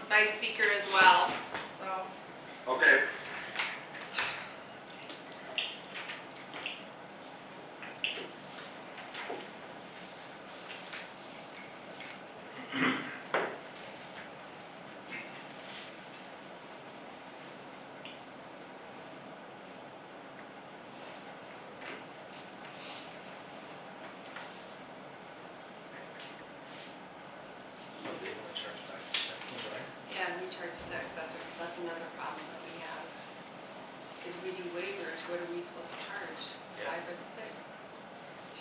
by speaker as well, so. Okay. Yeah, we charge six, that's another problem that we have. If we do waivers, what are we supposed to charge? Yeah. 5 or 6?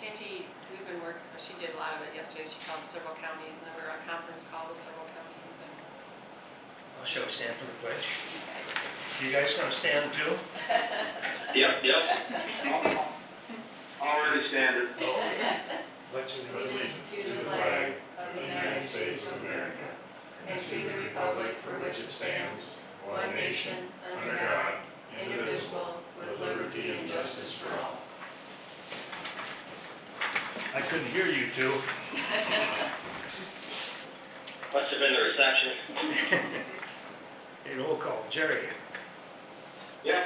Shanty, we've been working, she did a lot of it yesterday, she called several counties, and then we were on a conference call with several counties, and. Well, shall we stand for the pledge? You guys gonna stand too? Yep. Already standard. Pledge allegiance to the flag of the United States of America, and to the republic for which it stands, one nation, under God, indivisible, with liberty and justice for all. I couldn't hear you two. Must have been the reception. Hey, roll call. Jerry. Yep.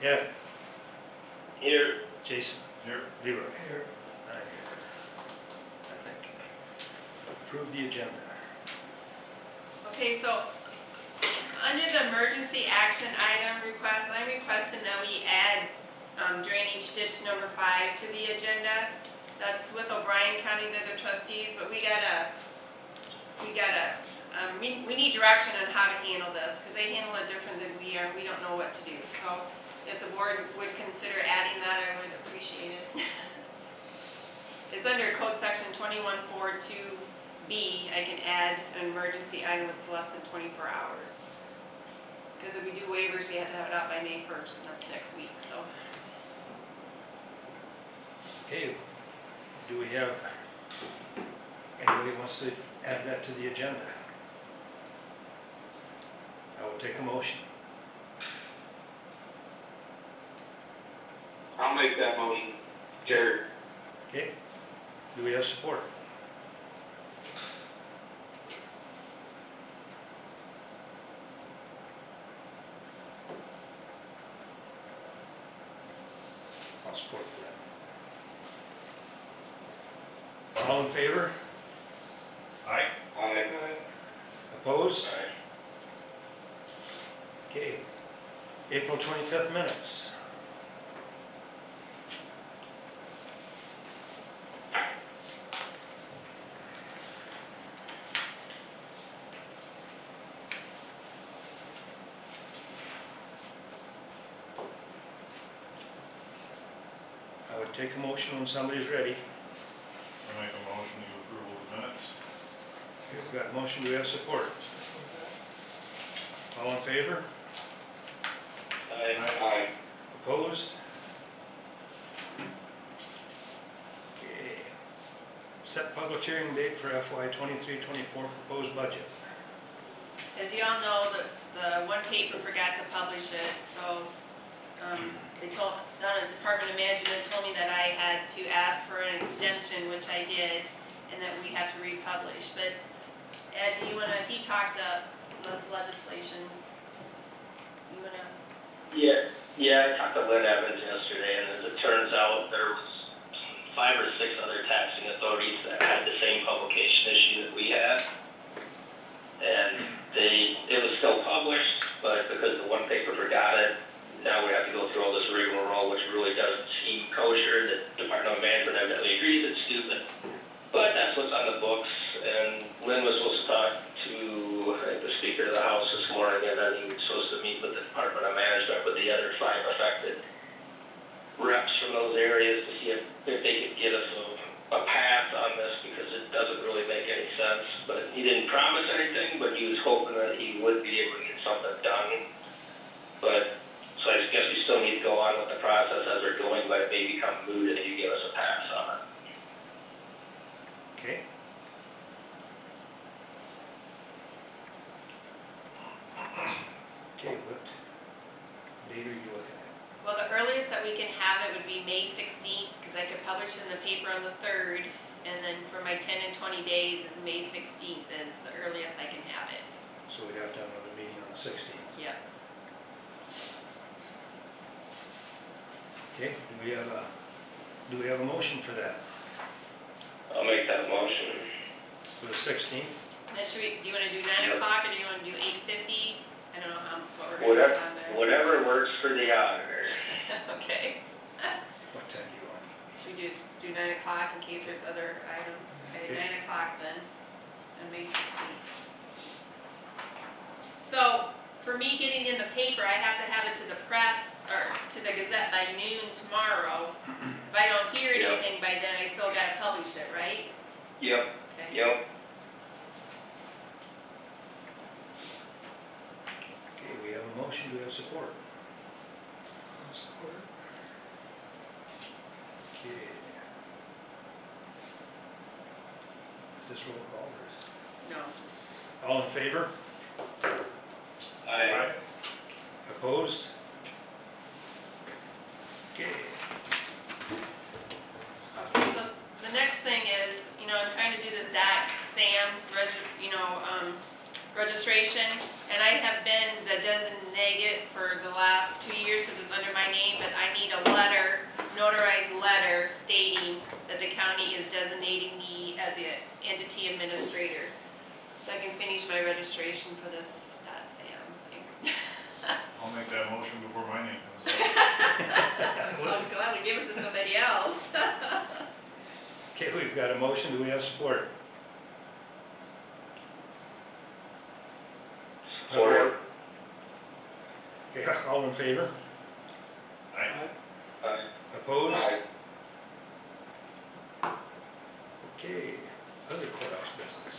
Yeah. Here. Jason. Here. Leroy. Here. I'm here. I think. Approve the agenda. Okay, so, under the emergency action item request, I'm requesting that we add, drainage ditch number 5 to the agenda. That's with O'Brien County, they're the trustees, but we need direction on how to handle this, because they handle it different than we are, and we don't know what to do. So, if the board would consider adding that, I would appreciate it. It's under code section 2142B, I can add an emergency item that's less than 24 hours. Because if we do waivers, we have to have it out by May 1st, and that's next week, so. Okay. Do we have, anybody wants to add that to the agenda? I will take a motion. I'll make that motion. Jerry. Okay. Do we have support? I'll support that. All in favor? Aye. Opposed? Okay. April 25th minutes. I would take a motion when somebody's ready. I make a motion to approve the minutes. We've got a motion, do we have support? All in favor? Aye. Opposed? Okay. Set public hearing date for FY 23-24 proposed budget. As you all know, the one paper forgot to publish it, so, they told, down at the Department of Management told me that I had to ask for an extension, which I did, and that we have to republish. But Ed, do you wanna, he talked up the legislation. You wanna? Yeah, I talked to Lynn Evans yesterday, and as it turns out, there was 5 or 6 other taxing authorities that had the same publication issue that we had. And it was still published, but because the one paper forgot it, now we have to go through all this rigmarole, which really doesn't seem kosher. The Department of Management evidently agrees it's stupid. But that's what's on the books, and Lynn was supposed to talk to, I think, the Speaker of the House this morning, and then he was supposed to meet with the Department of Management with the other 5 affected reps from those areas to see if they could get us a pass on this, because it doesn't really make any sense. But he didn't promise anything, but he was hoping that he would be able to get something done. But, so I guess we still need to go on with the process as we're going, but it may become moot if you give us a pass on it. Okay. Okay, what date are you looking at? Well, the earliest that we can have it would be May 16th, because I could publish it in the paper on the 3rd, and then for my 10 and 20 days is May 16th is the earliest I can have it. So we'd have to have Okay, do we have a motion for that, I'll make that motion. for the 16th? Then should we, do you wanna do 9 o'clock or do you wanna do 8:50? I don't know what we're gonna do Whatever, on there. whatever works for the auditor. Okay. What time do you want? Should we do 9 o'clock in case there's other items? Okay, Okay. 9 o'clock then, on May 16th. So, for me getting in the paper, I have to have it to the press, or to the Gazette by noon tomorrow. If I don't hear Yep. anything by then, I still gotta publish it, right? Yep, Okay. yep. Okay, we have a motion, do we have support? Support. Okay. Is this roll call or is? No. All in favor? Aye. Opposed? Okay. Okay, so the next thing is, I'm trying to do this DAC-SAM registration, and I have been the designated for the last 2 years because it's under my name, but I need a letter, notarized letter stating that the county is designating me as the entity administrator, so I can finish my registration for this DAC-SAM thing. I'll make that motion before my name comes up. I'm glad we gave it to somebody else. Okay, we've got a motion, do we have support? Support. Okay, all in favor? Aye. Aye. Opposed? Aye. Okay, other courthouse business.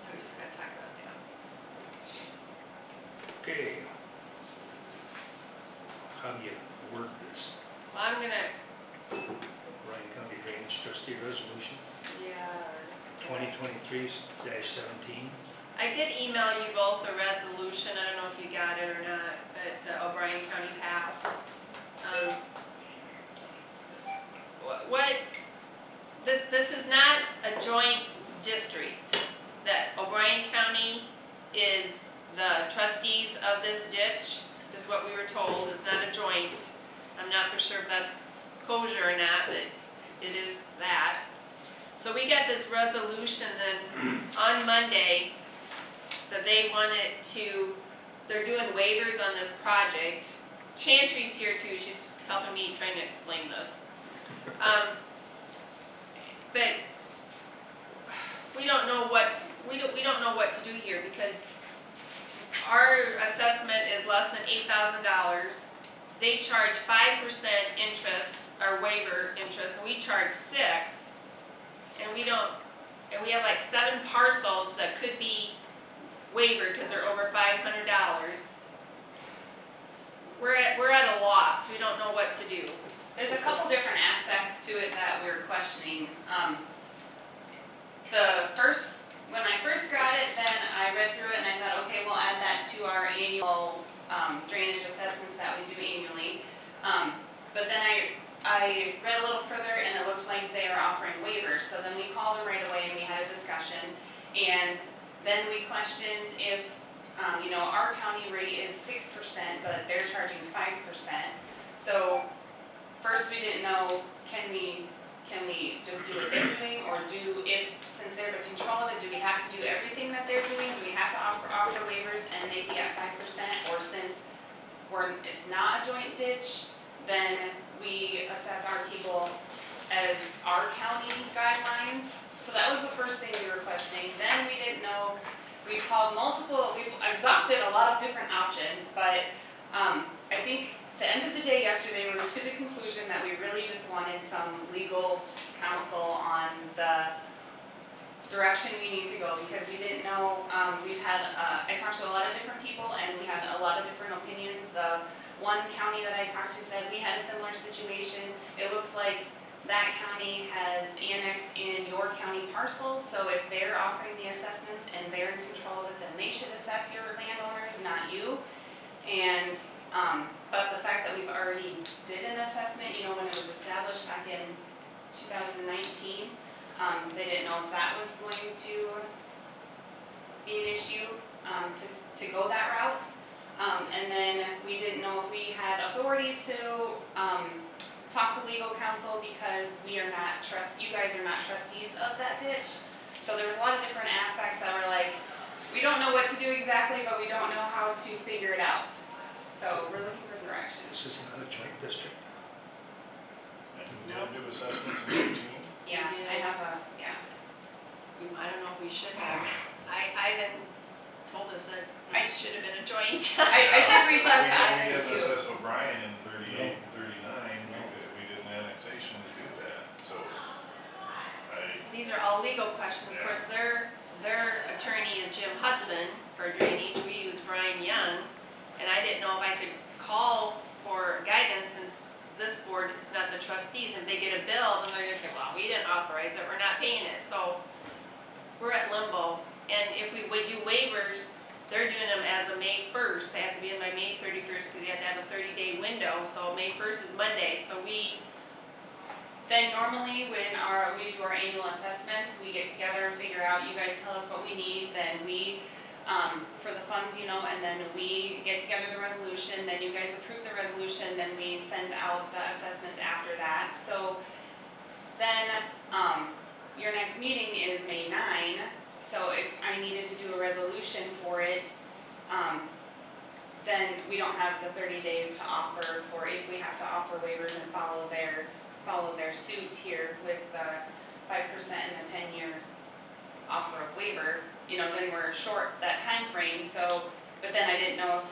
We just gotta talk about that. Okay. How do you word this? Well, I'm gonna, Bryan County Drainage Trustee Resolution yeah. 2023-17. I did email you both a resolution, I don't know if you got it or not, that O'Brien County passed. This is not a joint district, that O'Brien County is the trustees of this ditch, is what we were told, it's not a joint. I'm not for sure if that's kosher or not, but it is that. So we got this resolution then on Monday that they wanted to, they're doing waivers on this project. Chantry's here too, she's helping me trying to explain this. But we don't know what to do here because our assessment is less than $8,000. They charge 5% interest, or waiver interest, and we charge 6%. And we have like 7 parcels that could be waivered because they're over $500. We're at a loss, we don't know what to do. There's a couple different aspects to it that we're questioning. When I first got it, then I read through it and I thought, okay, we'll add that to our annual drainage assessments that we do annually. But then I read a little further and it looks like they are offering waivers. So then we called them right away and we had a discussion. And then we questioned if, our county rate is 6%, but they're charging 5%. So first we didn't know, can we just do what they're doing, or since they're the control of it, do we have to do everything that they're doing? Do we have to offer waivers and they be at 5%, or since it's not a joint ditch, then we assess our people as our county guidelines? So that was the first thing we were questioning. Then we didn't know, we've exhausted a lot of different options, but I think at the end of the day yesterday, we were to the conclusion that we really just wanted some legal counsel on the direction we need to go, because we didn't know, I talked to a lot of different people, and we had a lot of different opinions. One county that I talked to said we had a similar situation. It looks like that county has annexed in your county parcel, so if they're offering the assessments and they're in control of it, then they should assess your landowners, not you. And but the fact that we've already did an assessment, when it was established back in 2019, they didn't know if that was going to be an issue to go that route. And then we didn't know know if we had authority to, talk to legal counsel because we are not you guys are not trustees of that ditch. So there was a lot of different aspects that were like, we don't know what to do exactly, but we don't know how to figure it out. So we're looking for direction. This is not a joint district. And you did do assessments in 18? Yeah, I have I don't know if we should have. Ivan told us that I- it should have been a joint. I did reach out to We Ivan didn't too. assess O'Brien in 38 and 39, we did an annexation to do that, so These are all legal questions. Of course, their attorney is Jim Hudson for drainage. We use Brian Young. And I didn't know if I could call for guidance since this board is not the trustees. If they get a bill, then they're gonna say, well, we didn't authorize it, we're not paying it. So we're at limbo. And if we would do waivers, they're doing them as of May 1st. They have to be in by May 31st because you have to have a 30-day window. So May 1st is Monday. So then normally when we do our annual assessments, we get together and figure out, you guys tell us what we need, then we, for the funds, and then we get together the resolution, then you guys approve the resolution, then we send out the assessments after that. So then, your next meeting is May 9, so if I needed to do a resolution for it, then we don't have the 30 days to offer for, if we have to offer waivers and follow their suit here with the 5% and the 10-year offer of waiver, then we're short that time frame. So, but then I didn't know if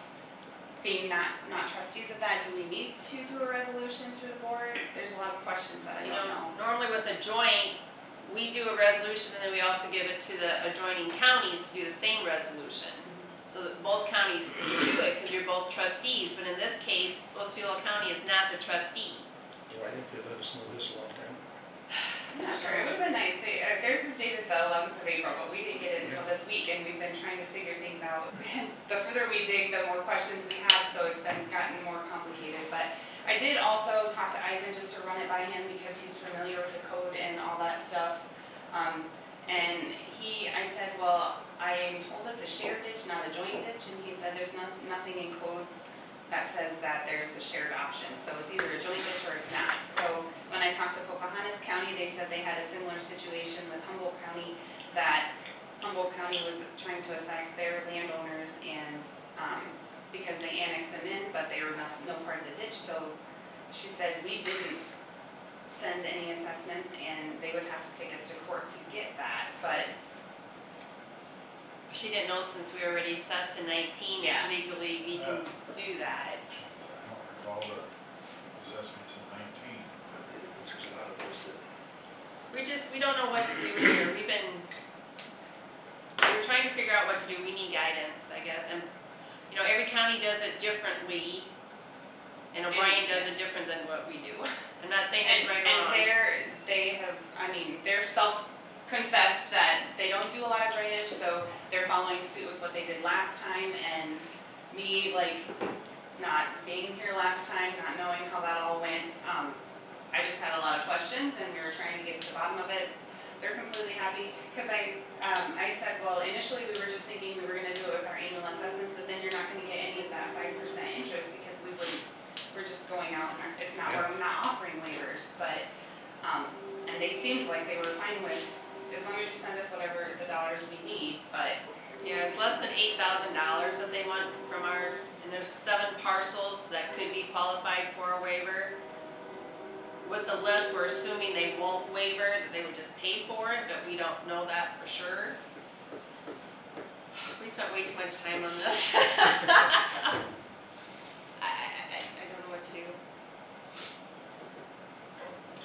being not trustees of that, do we need to do a resolution to the board? There's a lot of questions that I don't know. Normally with a joint, we do a resolution and then we also give it to the adjoining counties to do the same resolution. So that both counties can do it because you're both trustees, but in this case, Osceola County is not the trustee. Why didn't they let us know this a long time? I'm not sure, it would've been nice, theirs is dated the 11th of April, but we didn't get it until this week, and we've been trying to figure things out. The further we dig, the more questions we have, so it's gotten more complicated, but I did also talk to Ivan just to run it by him, because he's familiar with the code and all that stuff. And I said, well, I'm told it's a shared ditch, not a joint ditch, and he said there's nothing in code that says that there's a shared option, so it's either a joint ditch or it's not. So when I talked to Pocahontas County, they said they had a similar situation with Humboldt County, that Humboldt County was trying to assign their landowners, and because they annexed them in, but they were no part of the ditch, so she said we didn't send any assessments, and they would have to take us to court to get that, but She didn't know since we already assessed in 19, Yeah. legally we can do that. I don't recall the assessments in 19. There's a lot of those that. We don't know what to do here. We're trying to figure out what to do. We need guidance, I guess. And, every county does it differently, and O'Brien does it different than what we do. I'm not saying it's right or wrong. And they're self-confessed that they don't do a lot of drainage, so they're following suit with what they did last time, and me, not being here last time, not knowing how that all went, I just had a lot of questions, and we were trying to get to the bottom of it. They're completely happy, because I said, well, initially we were just thinking we were gonna do it with our annual assessments, but then you're not gonna get any of that 5% interest, because we're just going out, and we're not offering waivers, but, and they seemed like they were fine with, as long as you send us whatever the dollars we need, but. Yeah, it's less than $8,000 that they want from ours, and there's 7 parcels that could be qualified for a waiver. With the list, we're assuming they won't waiver, that they would just pay for it, but we don't know that for sure. We spent way too much time on this. I don't know what to do.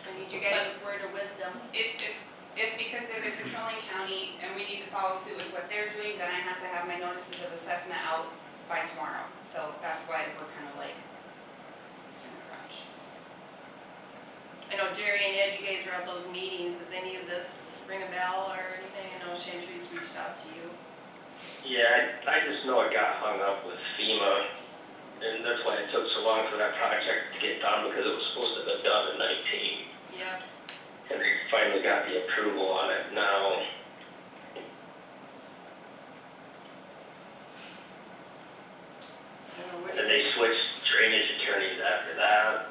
I need you guys' word of wisdom. It's because they're the controlling county, and we need to follow suit with what they're doing, then I have to have my notices of assessment out by tomorrow. So that's why we're kind of in a crunch. I know Jerry and Ed, you guys are at those meetings. Does any of this ring a bell or anything? I know Chantry's reached out to you. Yeah, I just know it got hung up with FEMA, and that's why it took so long for that project to get done, because it was supposed to have been done in 19. Yeah. And they finally got the approval on it now. I don't know what. And they switched drainage attorneys after that.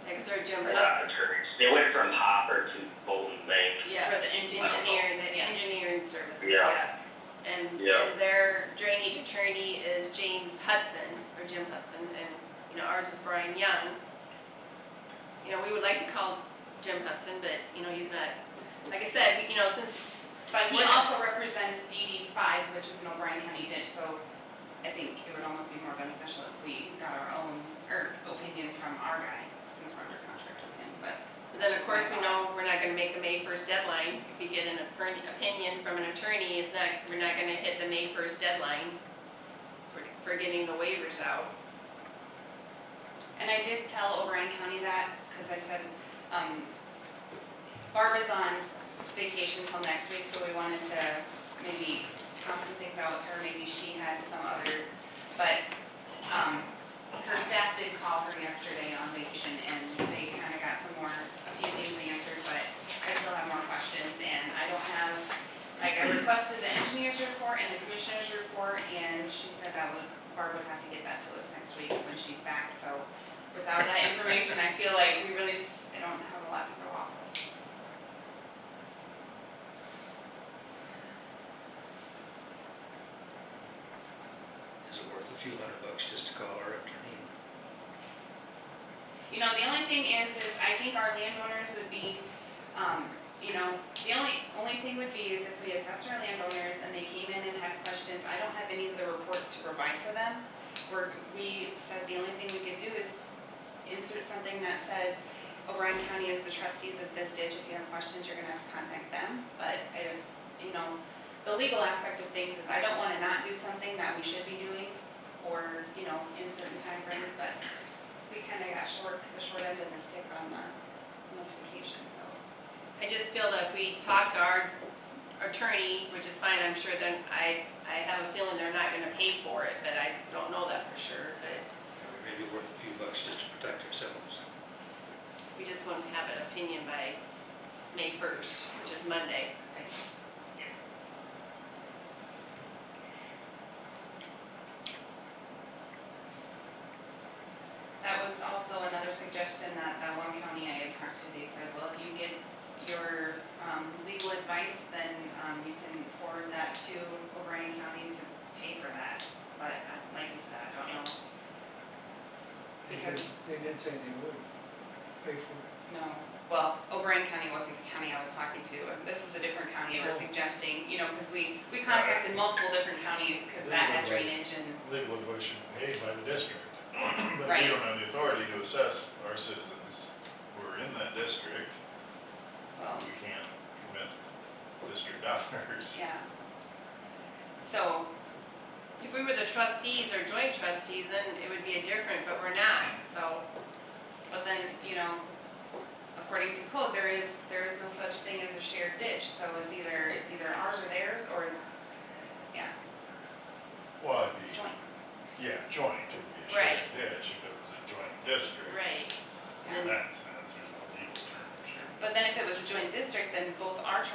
Like, they're Jim They're Hudson. not attorneys. They went from Hopper to Bolton Bank. Yeah, for the engineering, Yeah. engineering services, Yeah. yeah. And their drainage attorney is James Hudson, or Jim Hudson, and, you know, ours is Brian Young. You know, we would like to call Jim Hudson, but, you know, he's not, like I said, you know, since. But he also represents DD five, which is an O'Brien County ditch, so I think it would almost be more beneficial if we got our own, or opinion from our guy, since we're under contract with him, but. But then, of course, we know we're not gonna make the May 1st deadline. If we get an opinion from an attorney, we're not gonna hit the May 1st deadline for getting the waivers out. And I did tell O'Brien County that, because I said, Barb is on vacation till next week, so we wanted to maybe talk some things out with her, maybe she had some other, but, her staff did call her yesterday on vacation, and they kind of got a few things answered, but I still have more questions, and I don't have, like, I requested the engineer's report and the commissioner's report, and she said Barb would have to get that to us next week when she's back, so without that information, I feel like I don't have a lot to go off of. Is it worth a few $100 just to call our attorney? You know, the only thing is I think our landowners would be, you know, the only thing would be is if we assessed our landowners and they came in and had questions, I don't have any of the reports to provide for them. We said the only thing we could do is insert something that says, O'Brien County is the trustees of this ditch, if you have questions, you're gonna have to contact them, but you know, the legal aspect of things is I don't wanna not do something that we should be doing, or, you know, in certain time frames, but we kinda got the short end of the stick on the notification, so. I just feel that if we talk to our attorney, which is fine, I'm sure then, I have a feeling they're not gonna pay for it, but I don't know that for sure, but It may be worth a few bucks just to protect ourselves. we just want to have an opinion by May 1st, which is Monday. That was also another suggestion that one county I had talked to, they said, well, if you get your, legal advice, then, you can forward that to O'Brien County to pay for that, but, like you said, I don't know. Because, They did say they would pay for it. no, well, O'Brien County wasn't the county I was talking to, this is a different county I was suggesting, you know, because we contacted multiple different counties, because that had drainage and, Legal advice should be paid by the district. But Right. we don't have the authority to assess our citizens who are in that district. well, We can't commit district dollars. yeah. So, If we were the trustees or joint trustees, then it would be a different, but we're not, so. but then, you know, according to code, there is no such thing as a shared ditch, so it's either ours or theirs, or, yeah, Well, it'd be, joint. joint, it'd be a Right. shared ditch if it was a joint district. Right. In that sense, there's no legal term for shared. But then if it was a joint district, then both our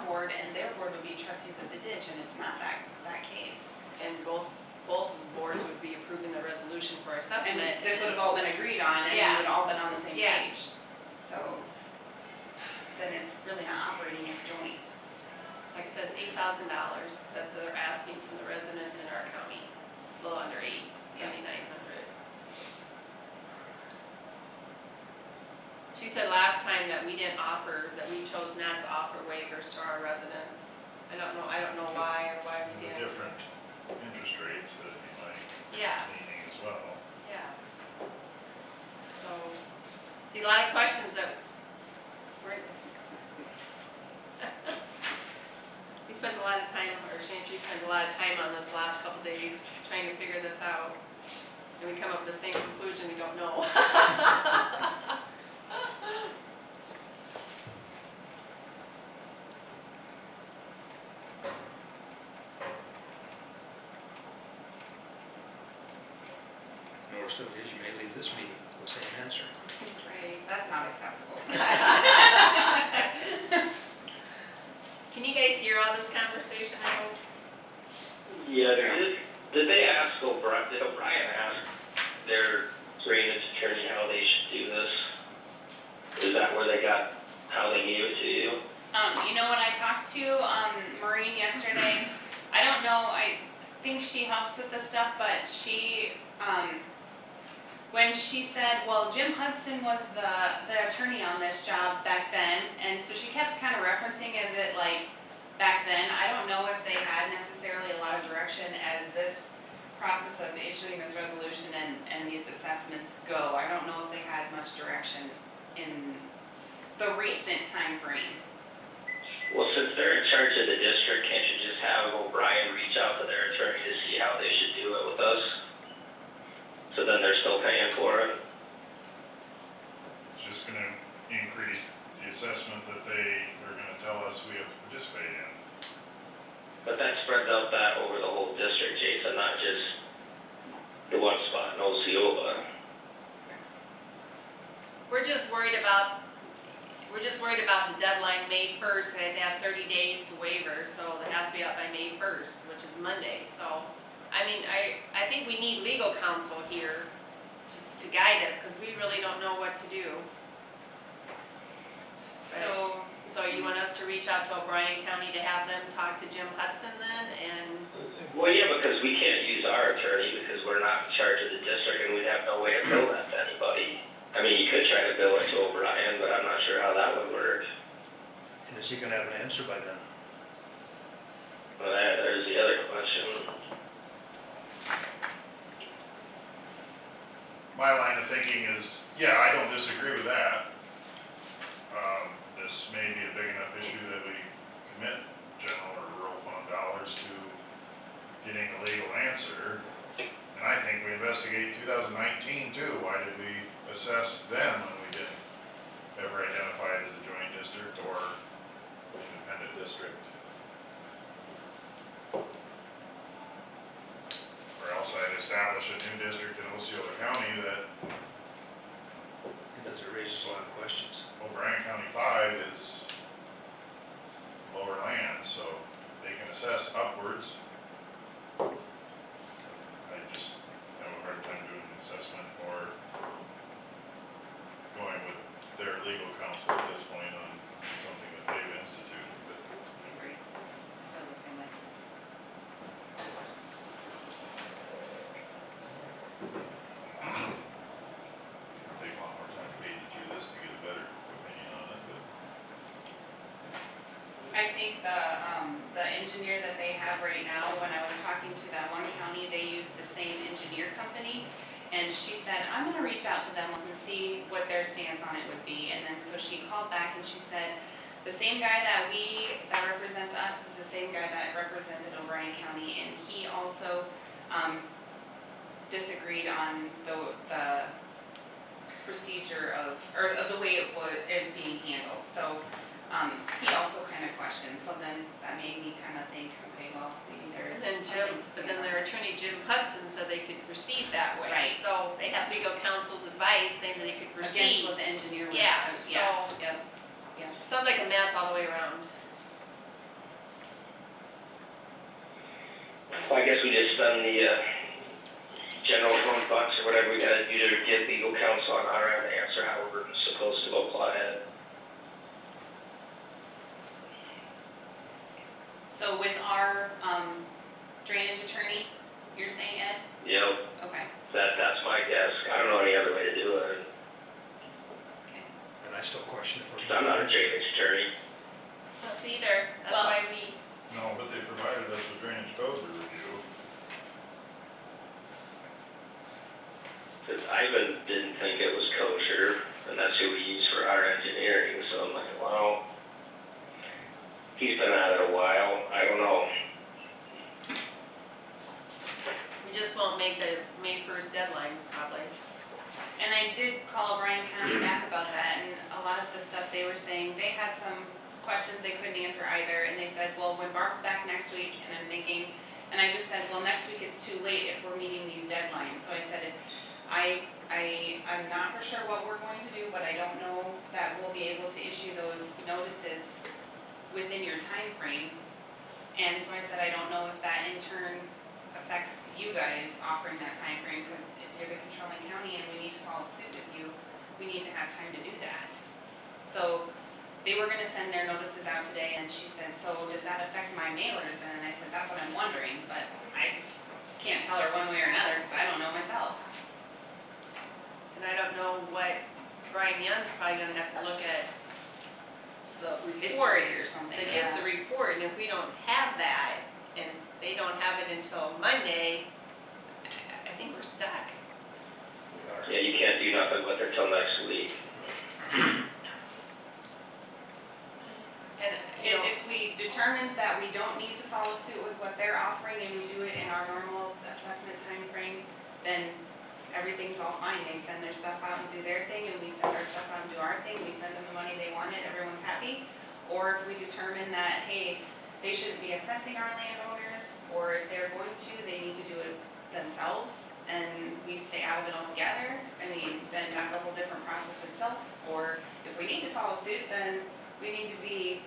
board and their board would be trustees of the ditch, and it's not that case. And both boards would be approving the resolution for our And supplement. this would have all been agreed on, and we Yeah. would all been on the same Yeah. page. So, then it's really not operating as joint. Like I said, $8,000, that's what they're asking from the residents in our county, a little under 7,900. She said last time that we chose not to offer waivers to our residents. I don't know why we The didn't. different interest rates that you might Yeah, leaning as well. yeah. So, see, a lot of questions that we're, we spent a lot of time, or Chantry spent a lot of time on this last couple days, trying to figure this out. And we come up with the same conclusion, we don't know. The worst of it is you may leave this meeting with the same answer. Right, that's not acceptable. Can you guys hear all this conversation, I hope? Yeah, did they ask did O'Brien ask their drainage attorney how they should do this? Is that where they got, how they gave it to you? You know, when I talked to, Maureen yesterday, I don't know, I think she helps with this stuff, but she, when she said, well, Jim Hudson was the attorney on this job back then, and so she kept kind of referencing it like back then. I don't know if they had necessarily a lot of direction as this process of issuing this resolution and these assessments go. I don't know if they had much direction in the recent time frame. Well, since they're in charge of the district, can't you just have O'Brien reach out to their attorney to see how they should do it with us? So then they're still paying for it? It's just gonna increase the assessment that they are gonna tell us we have to participate in. But that spreads out that over the whole district, Jason, not just the one spot in Osceola. We're just worried about the deadline, May first, they have 30 days to waiver, so it has to be out by May first, which is Monday, so. I mean, I think we need legal counsel here to guide us, because we really don't know what to do. So you want us to reach out to O'Brien County to have them talk to Jim Hudson then, and? Well, yeah, because we can't use our attorney because we're not in charge of the district and we'd have no way to bill that to anybody. I mean, you could try to bill it to O'Brien, but I'm not sure how that would work. And is he gonna have an answer by then? Well, there's the other question. My line of thinking is, yeah, I don't disagree with that. This may be a big enough issue that we commit general or rural fund dollars to getting a legal answer. And I think we investigate 2019 too. Why did we assess them when we didn't ever identify it as a joint district or independent district? Or else I'd establish a new district in Osceola County that Because it raises a lot of questions. O'Brien County 5 is lower land, so they can assess upwards. I just have a hard time doing an assessment or going with their legal counsel at this point on something that they've instituted, but I agree. Feel the same way. it'll take a lot more time to page through this to get a better opinion on it, but I think the engineer that they have right now, when I was talking to that one county, they use the same engineer company. And she said, I'm gonna reach out to them and see what their stance on it would be. And then, so she called back and she said, the same guy that represents us is the same guy that represented O'Brien County. And he also, disagreed on the procedure of the way it is being handled. So, he also kind of questioned, so then that made me kind of think, okay, well, maybe there's. But then their attorney, Jim Hudson, said they could proceed that way. Right. So they have legal counsel's advice saying that they could proceed. Against what the engineer was. Yeah, Yeah, so- yep, yeah. Sounds like a mess all the way around. Well, I guess we just spend the, general fund bucks or whatever we gotta do to get legal counsel on our end to answer how we're supposed to apply it. So with our, drainage attorney, you're saying, Ed? Yep, Okay, that's my guess. I don't know any other way to do it. okay. And I still question if we're. I'm not a drainage attorney. Us either, that's Well- why we, no, but they provided us with drainage code to review. Cause Ivan didn't think it was kosher, and that's who we use for our engineering, so I'm like, well, he's been at it a while, I don't know. we just won't make the May first deadline, probably. And I did call O'Brien County back about that, and a lot of the stuff they were saying, they had some questions they couldn't answer either, and they said, well, when Barb's back next week, and I'm thinking, and I just said, well, next week it's too late if we're meeting these deadlines, so I said, I'm not for sure what we're going to do, but I don't know that we'll be able to issue those notices within your time frame. And so I said, I don't know if that in turn affects you guys offering that time frame, because if you're the controlling county and we need to follow suit with you, we need to have time to do that. So, they were gonna send their notices out today, and she said, so does that affect my mailers? And I said, that's what I'm wondering, but I can't tell her one way or another, because I don't know myself. And I don't know what, Brian Young's probably gonna have to look at the report. Or something, To yeah. get the report, and if we don't have that, and they don't have it until Monday, I think we're stuck. Yeah, you can't do nothing with it till next week. And, you know, If we determine that we don't need to follow suit with what they're offering and we do it in our normal assessment timeframe, then everything's all fine. They send their stuff out and do their thing, and we send our stuff out and do our thing. We send them the money they wanted, everyone's happy. Or if we determine that, hey, they shouldn't be assessing our landowners, or if they're going to, they need to do it themselves, and we stay out of it altogether, I mean, then that's a whole different process itself. Or if we need to follow suit, then we need to be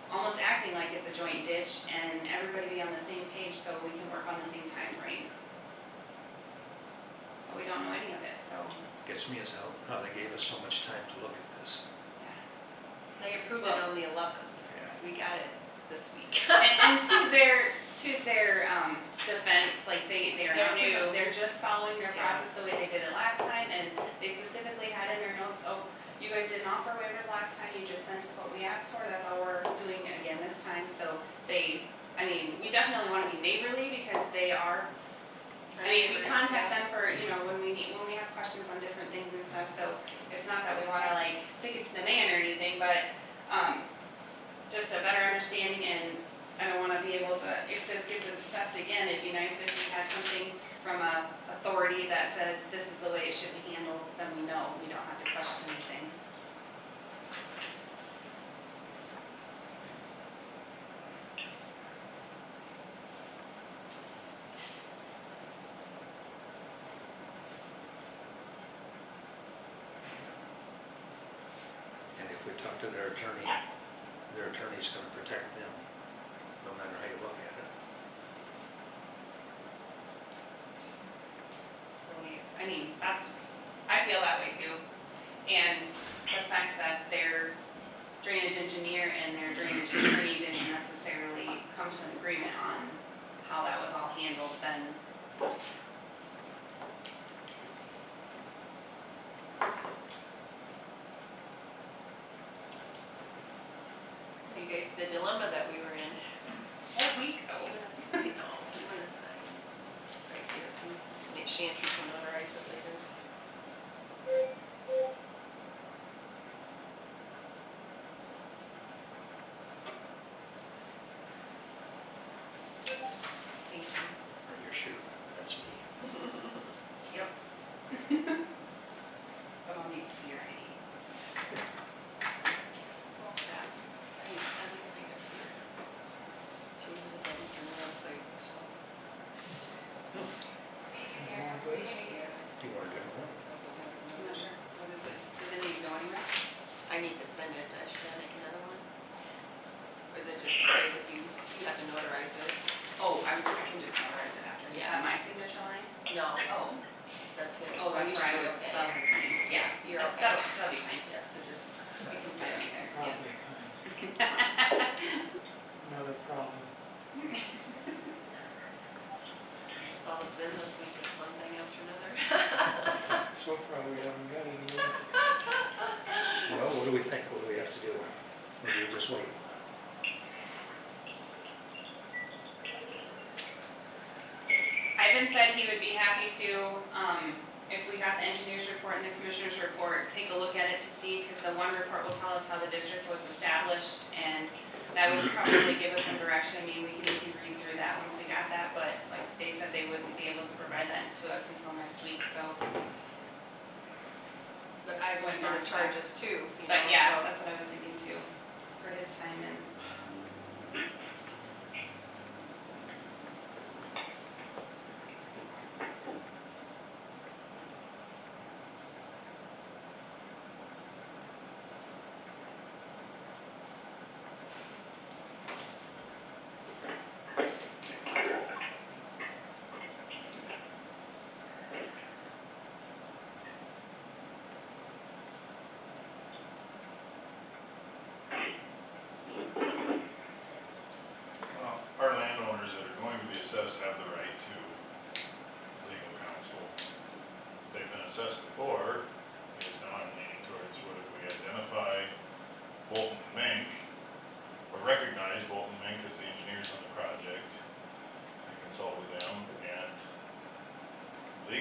almost acting like it's a joint ditch and everybody be on the same page so we can work on the same time frame. But we don't know any of it, so, Gets me as how they gave us so much time to look at this. yeah. they approved it on the 11th. Yeah. We got it this week. And to their defense, like they are They're not new. new, they're just following their Yeah. process the way they did it last time, and they specifically had in their notes, oh, you guys didn't offer waivers last time, you just sent us what we asked for, that's all we're doing again this time. So we definitely want to be neighborly, because they are, we contact them for, when we have questions on different things and stuff, so it's not that we want to like stick it to the man or anything, but, just a better understanding, and I don't want to be able to, if this gets assessed again, it'd be nice if we had something from a authority that says this is the way it should be handled, then we know, we don't have to question anything. And if we talk to their attorney's gonna protect them, no matter how you look at it. I feel that way too. And the fact that their drainage engineer and their drainage attorney didn't necessarily come to an agreement on how that was all handled, then You guys, the dilemma that we were in. that week though. I know, I'm gonna sign right here, make Shanty can notarize it later. Thank you. Or your shoe, that's me. Yep. But I'll need to see your ID. You wanna do it? I'm not sure, what is it? Does it need to go anywhere? I need to send it, should I make another one? Or is it just okay if you have to notarize it? Oh, I can just notarize it after. Is Yeah. that my signature line? No. Oh. That's it. Oh, that's You right, should be okay. okay. That'll be fine. Yeah, You're okay. that'll be fine. Yeah, so just, We can put it in there. Probably another problem. all the business, we just one thing after another. So far, we haven't got anywhere. Well, what do we think? What do we have to do? Or do we just wait? Ivan said he would be happy to, if we got the engineer's report and the commissioner's report, take a look at it to see, because the one report will tell us how the district was established, and that would probably give us some direction. I mean, we can easily read through that once we got that, but like they said, they wouldn't be able to provide that to us until next week, so. But I was gonna charge us too, you know, But yeah, so- that's what I was thinking too, for his time and.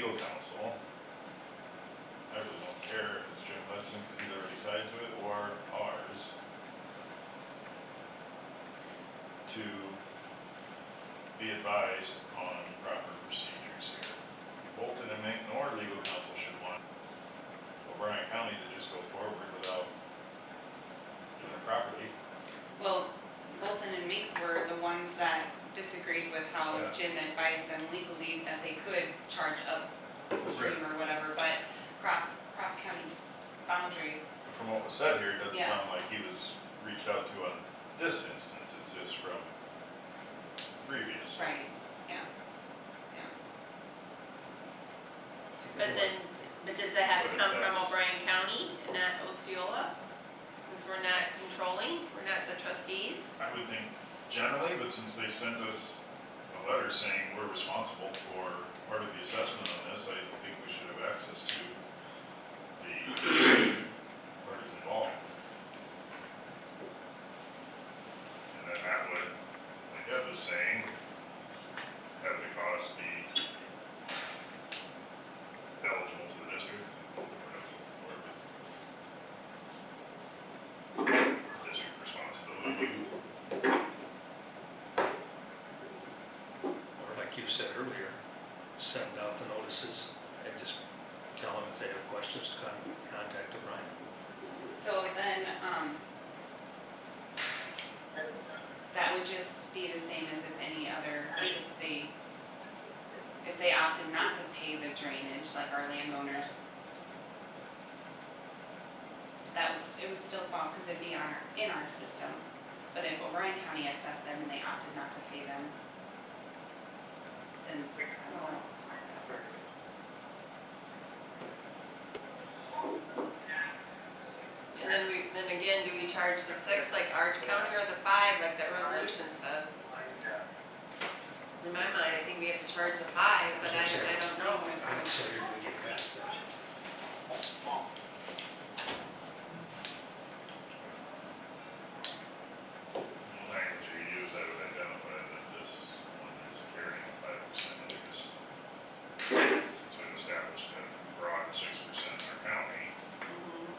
legal counsel, I really don't care if it's Jim Hudson, because he's already tied to it, or ours, to be advised on proper procedures here. Bolton and Mink nor legal counsel should want O'Brien County to just go forward without doing it properly. Well, Bolton and Mink were the ones that disagreed with how Yeah. Jim advised them legally that they could charge upstream or whatever, but cross county boundaries. From what was said here, it doesn't Yeah. sound like he was reached out to on this instance, it's just from previous. Right, yeah, yeah. But does that have to come from O'Brien County and not Osceola? Since we're not controlling, we're not the trustees? I would think generally, but since they sent us a letter saying we're responsible for part of the assessment on this, I think we should have access to the parties involved. And then that would, like Ed was saying, have the cost be eligible to the district, or district responsibility. Or like you said earlier, send out the notices and just tell them if they have questions, contact O'Brien. So then, that would just be the same as if any other, like if they opted not to pay the drainage, like our landowners, it would still fall, because it'd be in our system. But if O'Brien County assessed them and they opted not to pay them, then, well, And then again, do we charge the 6 like Arch County or the 5 like that resolution says? In my mind, I think we have to charge the 5, but I don't know. I consider we get past that. The language you use, I would identify that this one is carrying a 5% interest. Since we've established a broad 6% in our county, Mhm.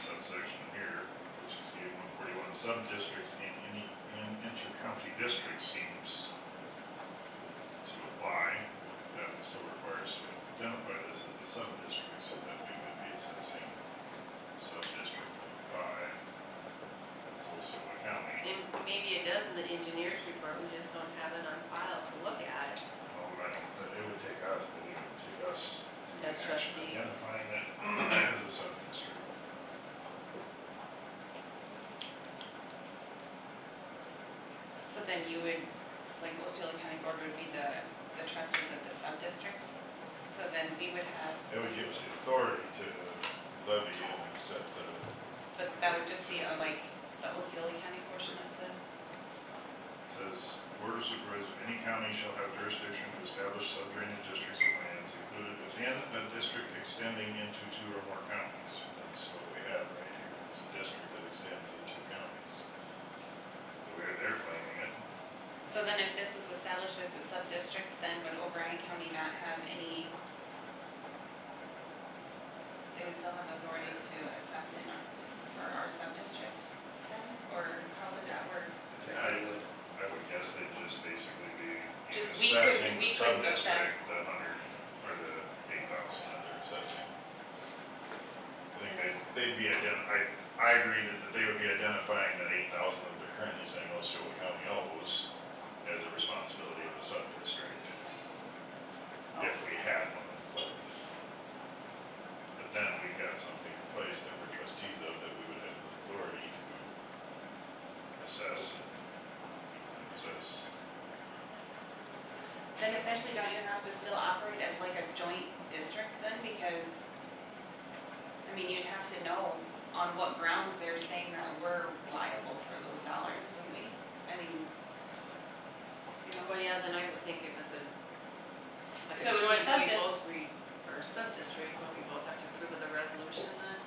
subsection here, which is the 141 sub-districts in any inter-county district seems to apply. That still requires to identify this as a sub-district, so that we would be assessing sub-district 5, Osceola County. And maybe it does in the engineer's report, we just don't have it on file to look at. It would take us, but it would take us to That's actually trustee. identifying it as a sub-district. so then you would, like Osceola County Board would be the trustees of the sub-district? So then we would have, It would give us the authority to levy and accept the, but that would just be like the Osceola County portion of the, says, Board of Supervisors of any county shall have jurisdiction to establish sub-drainage districts of lands included within a district extending into 2 or more counties. That's what we have right here, it's a district that extends into counties. The way they're claiming it, so then if this was established as a sub-district, then would O'Brien County not have any, they would still have authority to assess it for our sub-district then? Or how would that work? I would guess they'd just basically be Just we could- assessing we the could sub-district, the 100, or the 8,000 that they're assessing. I think they'd be I agree that they would be identifying that 8,000 that they're currently saying Osceola County owes as a responsibility of the sub-district, if we had one. But then we've got something essentially, don't you have to still operate as like a joint district then? Because, I mean, you'd have to know on what grounds they're saying that we're liable for those dollars, wouldn't we? I mean, you know, Well, yeah, then I would think if it's a, like, So a it's joint, we subject- both, or sub-district, don't we both have to approve of the resolution then?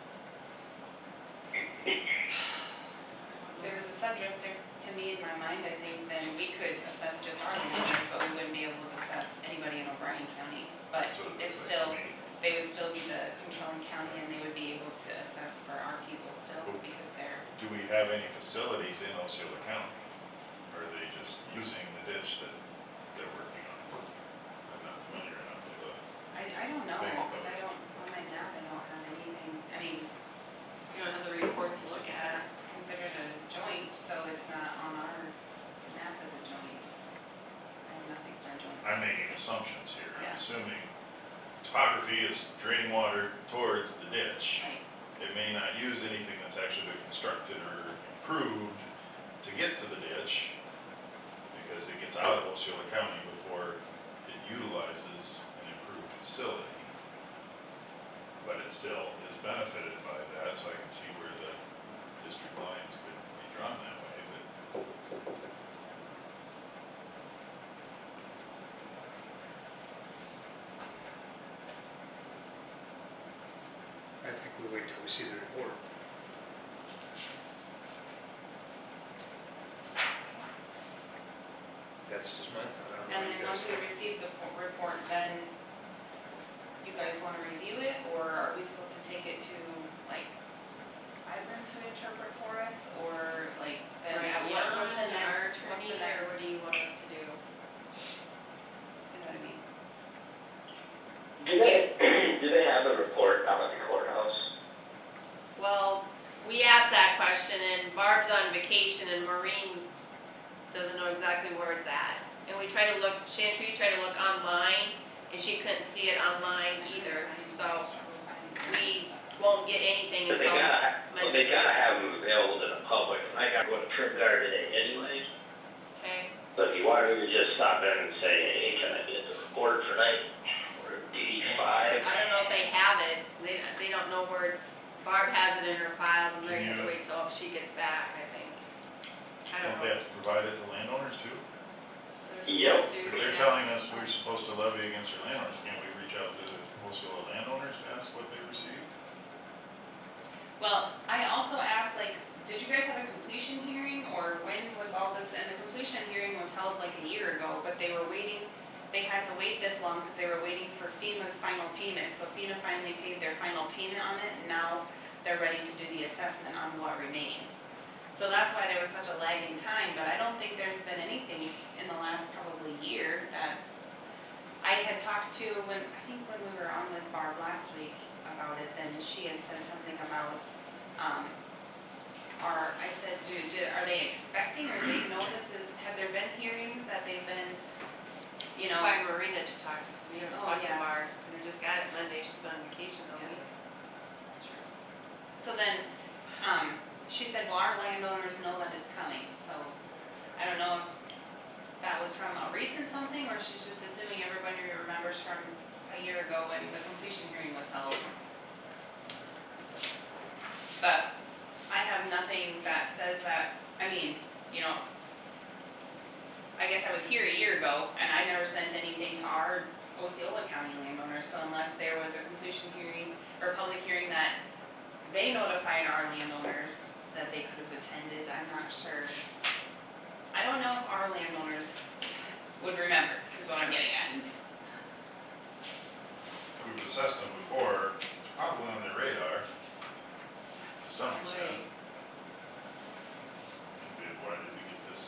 if it was a subdistrict, to me, in my mind, I think then we could assess just our landowners, but we wouldn't be able to assess anybody in O'Brien County. But So it's it's still, like me. they would still be the controlling county and they would be able to assess for our people still because they're, Do we have any facilities in Osceola County? Or are they just using the ditch that they're working on? I'm not familiar enough with the, I don't know, Thank you. because I don't, on my map, I don't have anything, I mean, You don't have the report to look it's at. not considered a joint, so it's not on our map as a joint. I have nothing for a joint. I'm making assumptions here. I'm Yeah. assuming topography is draining water towards the ditch. Right. It may not use anything that's actually been constructed or improved to get to the ditch, because it gets out of Osceola County before it utilizes an improved facility. But it still is benefited by that, so I can see where the district lines could be drawn that way, but I think we wait till we see the report. That's just my thought, I don't know. And how then you once guys we receive the report, then you guys want to review it, or are we supposed to take it to, like, Ivan to interpret for us, or like, then Right, what's the Leon, next, our what's attorney, the next, or what do you want us to do? you know what I mean? Do they have a report out at the courthouse? Well, we asked that question, and Barb's on vacation, and Maureen doesn't know exactly where it's at. And we tried to look, Chantry tried to look online, and she couldn't see it online either, so we won't get anything But they until they Monday. gotta have them available to the public. I gotta go to Trim Guard today anyways. Okay, So if you wanted me to just stop in and say, hey, can I get the report for night, or DD five? I don't know if they have it, they don't know where, Barb has it in her files, and they're Can gonna you- wait till she gets back, I think. I don't don't they know. have to provide it to landowners too? Yep. If they're telling us we're supposed to levy against our landowners, can't we reach out to the Osceola landowners to ask what they received? Well, I also asked, like, did you guys have a completion hearing, or when was all this, and the completion hearing was held like a year ago, but they were waiting, they had to wait this long because they were waiting for FEMA's final payment, so FEMA finally paid their final payment on it, and now they're ready to do the assessment on what remains. So that's why there was such a lag in time, but I don't think there's been anything in the last probably year that I had talked to I think when we were on with Barb last week about it, then she had said something about, I said, are they expecting, or they know this is, have there been hearings that they've been, you know? Why Marina to talk, we haven't Oh, talked to yeah. Barb, we just got it Monday, she's been on vacation all Yeah. week. So then, she said, well, our landowners know that it's coming, so I don't know if that was from a recent something, or she's just assuming everybody remembers from a year ago when the completion hearing was held. But I have nothing that says that, I mean, you know, I guess I was here a year ago, and I never sent anything to our Osceola County landowners, so unless there was a completion hearing, or public hearing that they notified our landowners that they could have attended, I'm not sure. I don't know if our landowners would remember, is what I'm getting at. We've assessed them before, it's probably on their radar, to some extent. Maybe, why did we get this?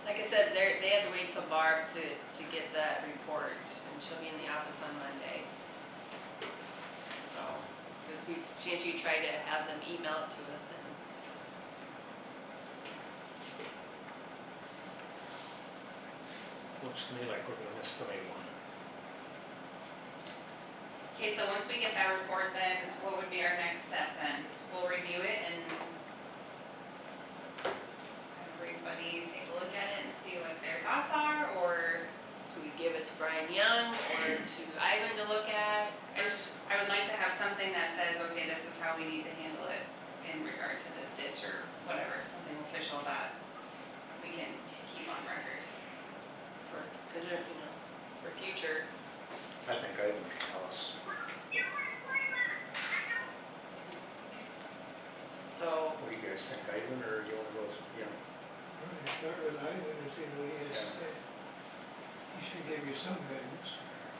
Like I said, they had to wait till Barb to get that report, and she'll be in the office on Monday. So, because Chantry tried to have them email it to us, and Looks to me like we're gonna miss the May one. Okay, so once we get that report, then what would be our next step then? We'll review it and have everybody take a look at it and see see what their thoughts are, or, Do we give it to Brian Young or to Ivan to look at? I would like to have something that says, okay, this is how we need to handle it in regard to this ditch or whatever, something official that we can keep on record For, cause there, you know, for future. I think Ivan can tell us. So, What do you guys think, Ivan, or you wanna go, yeah? Start with Ivan and see what he has to say. He should give you some guidance.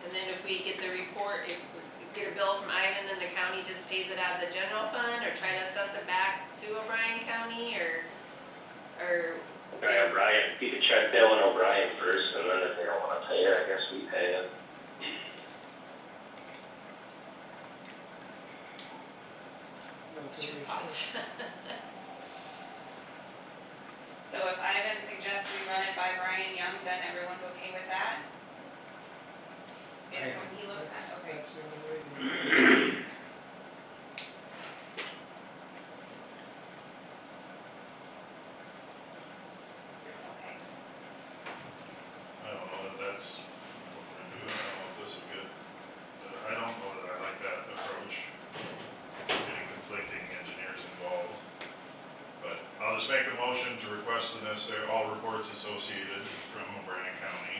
and then if we get the report, if we get a bill from Ivan, then the county just pays it out of the general fund, or try to assess it back to O'Brien County, or? O'Brien, you could try billing O'Brien first, and then if they don't wanna pay it, I guess we pay it. Not to Two make pots. sense. So if Ivan suggests we run it by Brian Young, then everyone's okay with that? Based on what he looks at, okay. That's the only way to do it. Okay. I don't know that that's what we're doing, I don't know if this is good. I don't know that I like that approach, getting conflicting engineers involved. But I'll just make a motion to request the necessary, all reports associated from O'Brien County.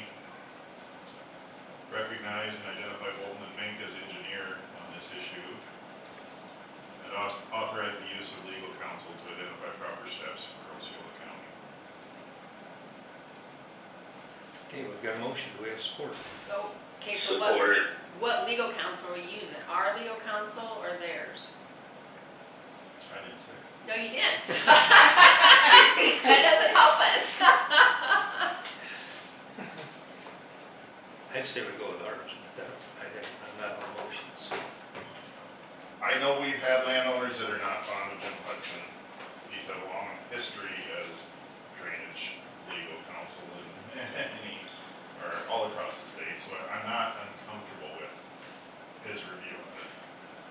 Recognize and identify Bolton and Mink as engineer on this issue. And authorize the use of legal counsel to identify proper steps for Osceola County. Okay, we've got a motion, do we have support? So, okay, so Support. what legal counsel are we using? Our legal counsel or theirs? I didn't say. No, you didn't. That doesn't help us. I'd say we go with ours, but that, I'm not on motions. I know we've had landowners that are not fond of Jim Hudson. He's had a long history as drainage legal counsel or all across the state, so I'm not uncomfortable with his review of it.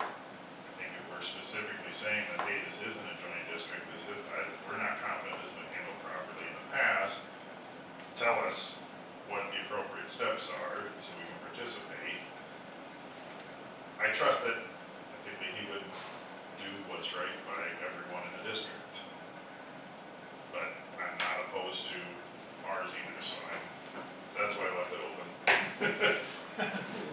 I think if we're specifically saying that, hey, this isn't a joint district, we're not confident this has been handled properly in the past, tell us what the appropriate steps are so we can participate. I trust that, I think that he would do what's right by everyone in the district. But I'm not opposed to ours either, so that's why I left it open.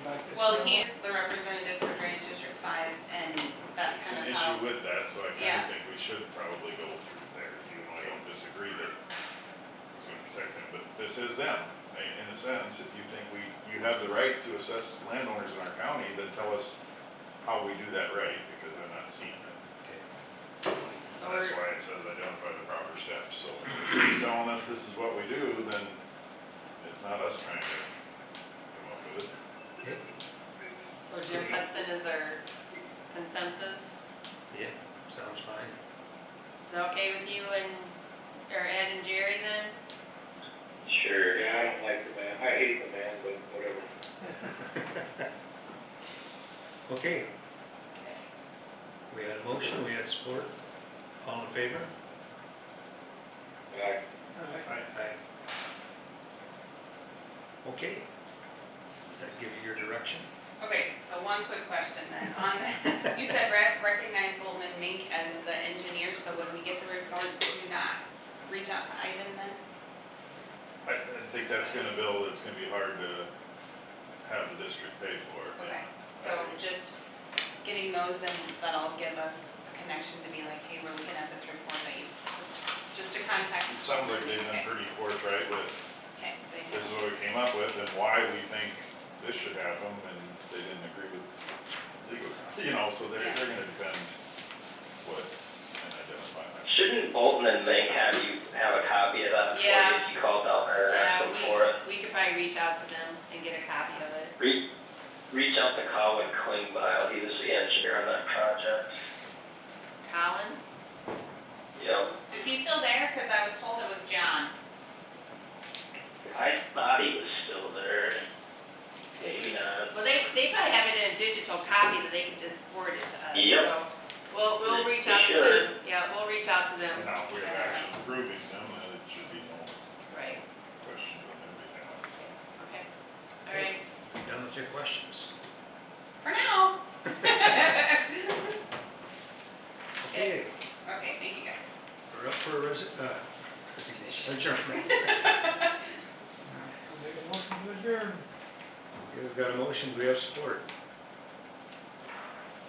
Like this Well, now. he's the representative for Drainage District 5, and that's kind of An how. issue with that, so I kind Yeah. of think we should probably go through there, even though I don't disagree that it's going to protect them, but this is them. In a sense, if you think you have the right to assess landowners in our county, then tell us how we do that right, because I'm not seeing it. That's why it says identify the proper steps, so if he's telling us this is what we do, then it's not us trying to come up with it. So Jim Hudson is our consensus? Yeah, sounds fine. Is that okay with you and, or Ed and Jerry then? Sure. Yeah, I don't like the man, I hate the man, but whatever. Okay. We had a motion, we had support. All in favor? Aye. Alright. Aye. Okay. Does that give you your direction? Okay, so one quick question then, on, you said recognize Bolton and Mink as the engineers, so when we get the reports, do you not reach out to Ivan then? I think that's gonna be hard to have the district pay for. Okay, so just getting those, then that'll give us a connection to be like, hey, we're looking at this report that you, just to contact. It sounds like they've been pretty forthright with, Okay, they this is what we came up with, and why we think this should happen, and they didn't agree with legal, so they're gonna defend what, and identify that. Shouldn't Bolton and Mink have you have a copy of that for you Yeah. if you call down there and ask them for it? We could probably reach out to them and get a copy of it. Reach out to Colin Klingbeil, he was the engineer on that project. Colin? Yep. Is he still there? Because I was told it was John. I thought he was still there. Maybe not. Well, they probably have it in a digital copy that they can just forward it to us. Yep. So, we'll reach They out to should. them. Yeah, we'll reach out to them. And now if we have action approving them, then it should be no Right. What's your questions? For now. Okay, Okay, thank you guys. we're up for resignation, adjournment. I'll make a motion to adjourn. We've got a motion, we have support.